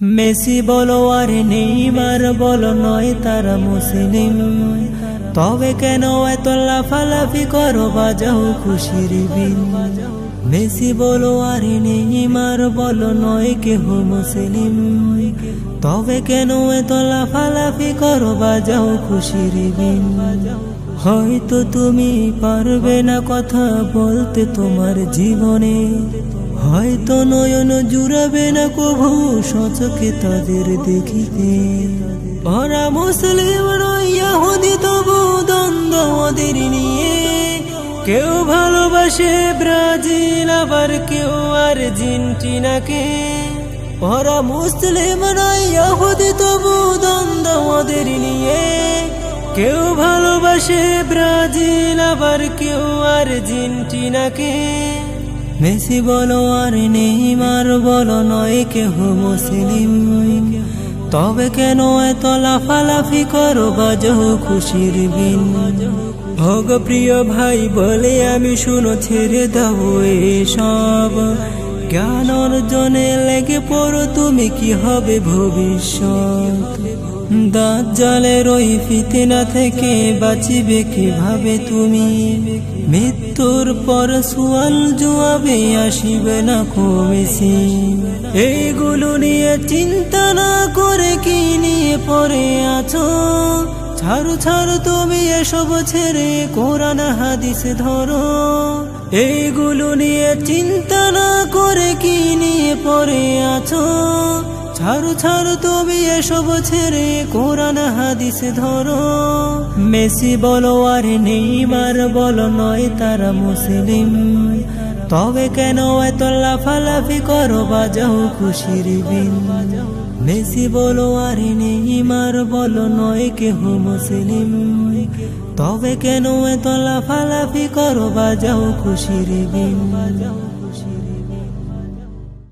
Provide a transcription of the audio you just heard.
Messi বলো আর Neymar বলো নয় তারা মুসলিম, তবে কেন এত লাফালাফি করো বাজাও খুশির বিন। মেসি বলো আর নেইমার বলো নয় কেহ মুসলিম, তবে কেন এত লাফালাফি করো বাজাও খুশির বিন। হয়তো তুমি পারবে না কথা বলতে তোমার জীবনে, হয়তো নয়ন জুড়াবে না কভু সচকে তাদের দেখিতে। ওরা মুসলিম নয় ইহুদি তবু দ্বন্দ্ব ওদের নিয়ে, কেউ ভালোবাসে ব্রাজিল আবার কেউ আর্জেন্টিনাকে। ওরা মুসলিম নয় ইহুদি তবু দ্বন্দ্ব ওদের নিয়ে, কেউ ভালোবাসে ব্রাজিল আবার কেউ আর্জেন্টিনাকে। মেসি বলো আর নেইমার বলো নয় কেহ মুসলিম, তবে কেন এত লাফালাফি করো বাজাও খুশির বিন। হোক প্রিয় ভাই বলে আমি শুনো ছেড়ে দাও এসব, জ্ঞান অর্জনে লেগে পড়ো তুমি কি হবে ভবিষ্যৎ। দাজ্জালের ওই ফিতনা থেকে বাঁচিবে কিভাবে তুমি, মৃত্যুর পর সুয়াল জবাবে আসিবে না কমেছি। এইগুলো নিয়ে চিন্তা না করে কি নিয়ে পড়ে আছো, ছাড়ো ছাড়ো তুমি এসব ছেড়ে কোরআন হাদিস ধরো। এইগুলো নিয়ে চিন্তা না করে কি নিয়ে পড়ে আছো, ছাড়ো ছাড়ো তুমি এসব ছেড়ে কোরআন হাদিস ধরো। মেসি বলো আর নেইমার বলো নয় তারা মুসলিম, তবে কেন এত লাফালাফি করো বাজাও খুশির বিন। মেসি বলো আর নেইমার বলো নয় কেহ মুসলিম, তবে কেন এত লাফালাফি করো বাজাও খুশির বিন।